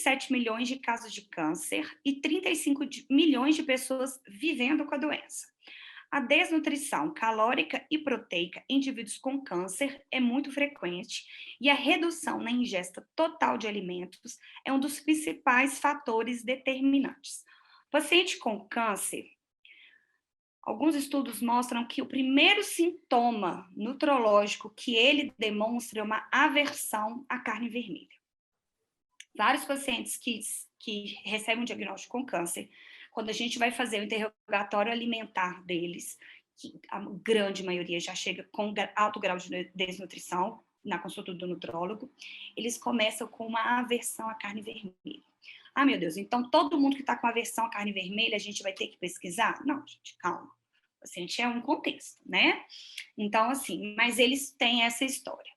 27 milhões de casos de câncer e 35 milhões de pessoas vivendo com a doença. A desnutrição calórica e proteica em indivíduos com câncer é muito frequente e a redução na ingesta total de alimentos é um dos principais fatores determinantes. Paciente com câncer, alguns estudos mostram que o primeiro sintoma nutrológico que ele demonstra é uma aversão à carne vermelha. Vários pacientes que recebem um diagnóstico com câncer, quando a gente vai fazer o interrogatório alimentar deles, que a grande maioria já chega com alto grau de desnutrição na consulta do nutrólogo, eles começam com uma aversão à carne vermelha. Ah, meu Deus, então todo mundo que está com aversão à carne vermelha, a gente vai ter que pesquisar? Não, gente, calma. O paciente é um contexto, né? Então, assim, mas eles têm essa história.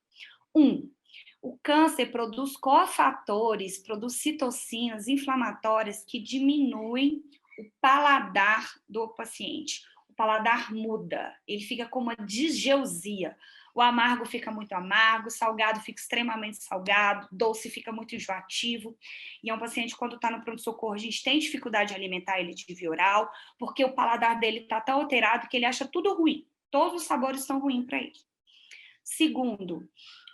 O câncer produz cofatores, produz citocinas inflamatórias que diminuem o paladar do paciente. O paladar muda, ele fica com uma disgeusia. O amargo fica muito amargo, o salgado fica extremamente salgado, doce fica muito enjoativo. E é um paciente, quando está no pronto-socorro, a gente tem dificuldade de alimentar ele de via oral, porque o paladar dele está tão alterado que ele acha tudo ruim. Todos os sabores são ruins para ele. Segundo,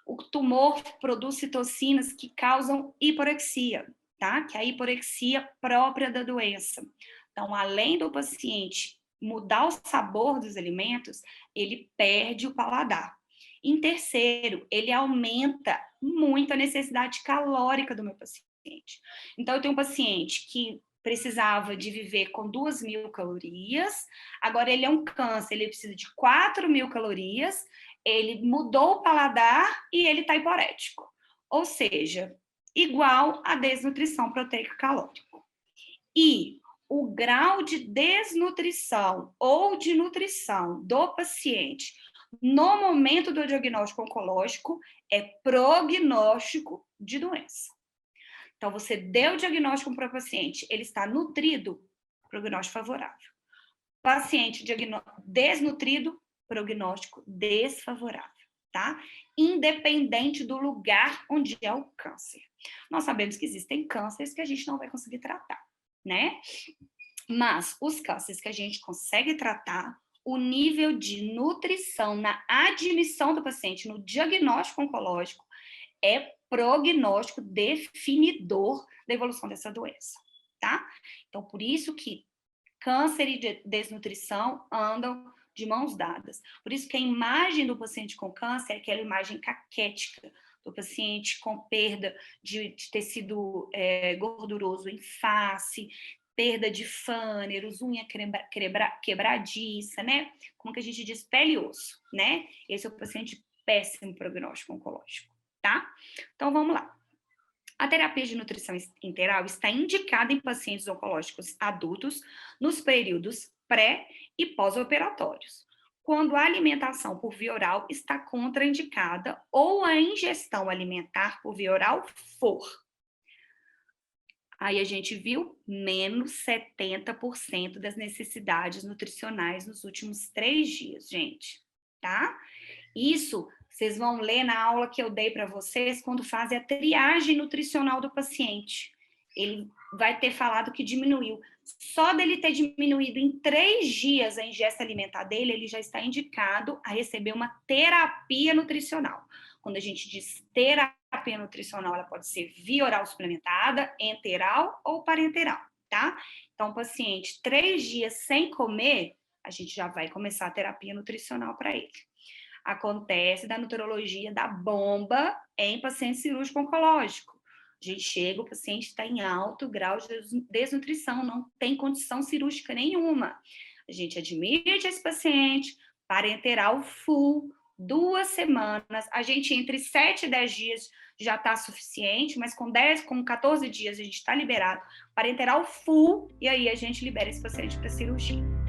o tumor produz citocinas que causam hiporexia, tá? Que é a hiporexia própria da doença. Então, além do paciente mudar o sabor dos alimentos, ele perde o paladar. Em terceiro, ele aumenta muito a necessidade calórica do meu paciente. Então, eu tenho um paciente que precisava de viver com 2.000 calorias, agora ele é um câncer, ele precisa de 4.000 calorias, ele mudou o paladar e ele está hiporético. Ou seja, igual a desnutrição proteica calórica. E o grau de desnutrição ou de nutrição do paciente no momento do diagnóstico oncológico é prognóstico de doença. Então, você deu o diagnóstico para o paciente, ele está nutrido, prognóstico favorável. Paciente desnutrido, prognóstico desfavorável, tá? Independente do lugar onde é o câncer. Nós sabemos que existem cânceres que a gente não vai conseguir tratar, né? Mas os cânceres que a gente consegue tratar, o nível de nutrição na admissão do paciente no diagnóstico oncológico é prognóstico definidor da evolução dessa doença, tá? Então, por isso que câncer e desnutrição andam de mãos dadas. Por isso que a imagem do paciente com câncer é aquela imagem caquética do paciente com perda de tecido gorduroso em face, perda de fâneros, unha quebradiça, né? Como que a gente diz? Pele e osso, né? Esse é o paciente de péssimo prognóstico oncológico, tá? Então, vamos lá. A terapia de nutrição integral está indicada em pacientes oncológicos adultos nos períodos pré e pós-operatórios, quando a alimentação por via oral está contraindicada ou a ingestão alimentar por via oral for. Aí a gente viu menos 70% das necessidades nutricionais nos últimos 3 dias, gente, tá? Isso vocês vão ler na aula que eu dei para vocês quando fazem a triagem nutricional do paciente. Ele vai ter falado que diminuiu. Só dele ter diminuído em 3 dias a ingesta alimentar dele, ele já está indicado a receber uma terapia nutricional. Quando a gente diz terapia nutricional, ela pode ser via oral suplementada, enteral ou parenteral, tá? Então, paciente, 3 dias sem comer, a gente já vai começar a terapia nutricional para ele. Acontece da nutrologia da bomba em paciente cirúrgico oncológico. A gente chega, o paciente está em alto grau de desnutrição, não tem condição cirúrgica nenhuma. A gente admite esse paciente, parenteral full, 2 semanas, a gente entre 7 e 10 dias já está suficiente, mas com 14 dias a gente está liberado, parenteral full, e aí a gente libera esse paciente para cirurgia.